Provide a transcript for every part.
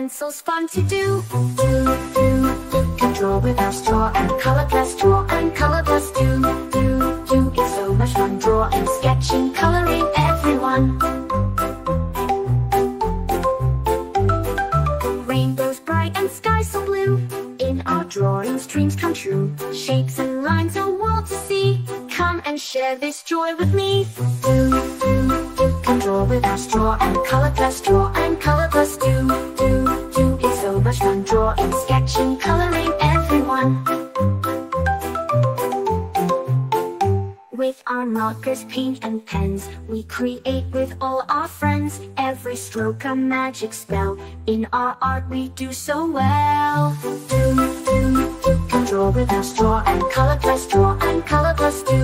pencils fun to do. You can draw with our straw and color plus draw and color plus do. It's so much fun drawing, sketching, coloring, everyone. Rainbows bright and skies so blue. In our drawings dreams come true. Shapes and lines a world to see. Come and share this joy with me. You can draw with our straw and color plus draw and color plus do. It's so much fun drawing, sketching, coloring, everyone. With our markers, paint and pens, we create with all our friends. Every stroke a magic spell. In our art we do so well. You can draw with our straw and color plus draw and color plus do.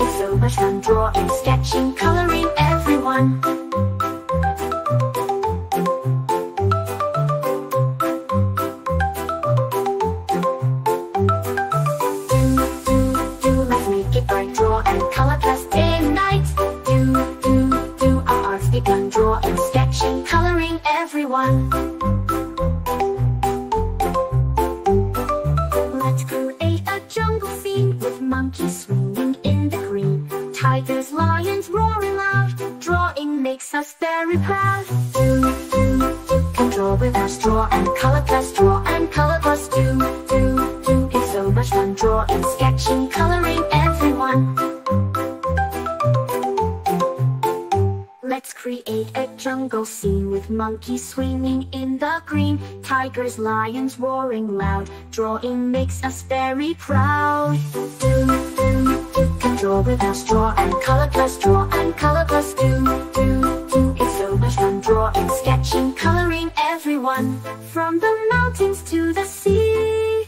It's so much fun drawing, sketching, coloring, everyone. Let's make it bright, draw and color plus day and night. Our art's begun, drawing, sketching, coloring, everyone. Let's create a jungle scene with monkeys swinging in the green. Tigers, lions roaring loud. Drawing makes us very proud. You can draw with our straw and color plus draw and color plus do. It's so much fun drawing, sketching, coloring, everyone. Let's create a jungle scene with monkeys swinging in the green. Tigers, lions roaring loud. Drawing makes us very proud. You can draw with our straw and color plus draw and color plus do. It's so much fun drawing, sketching, coloring, everyone. From the mountains to the sea,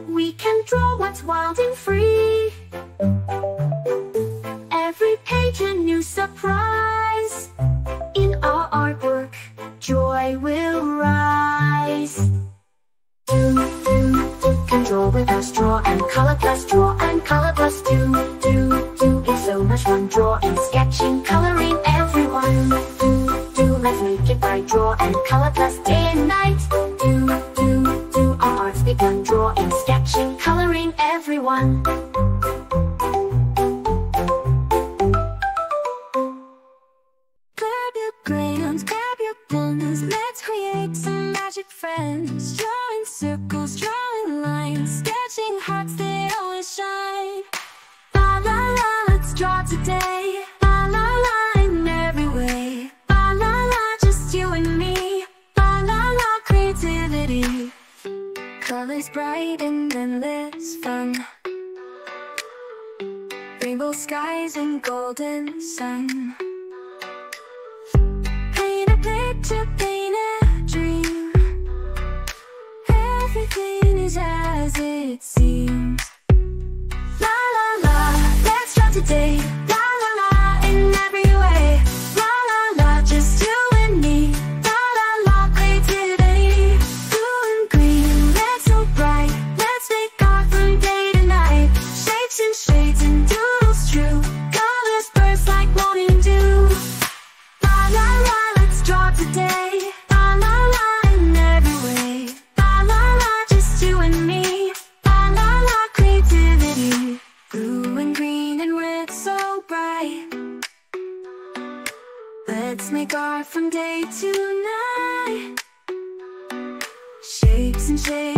we can draw what's wild and free. Every page a new surprise. In our artwork, joy will rise. You can draw with our straw and color plus draw and color plus do. It's so much fun drawing, sketching, coloring, everyone. Let's make it bright, draw and color plus day and night. Our art's begun, drawing, sketching, coloring, everyone. Grab your crayons, grab your pens. Let's create some magic friends. Drawing circles, drawing lines, sketching hearts that always shine. La la la, let's draw today. La la la, in every way. La la la, just you and me. La la la, creativity. Colors bright and endless fun. Rainbow skies and golden sun. Paint a picture, paint a dream. Everything is as it seems. La la la, let's draw today. La la la, in every way. La la la, just you and me. La la la, creativity. Blue and green, red so bright. Let's make art from day to night. Shapes and shades and doodles true. Colors burst like morning dew. La la la, let's draw today. La la la, in every way. La la la, just you and me. La la la, creativity. Blue and green and red so bright. Let's make art from day to night. Shapes and shades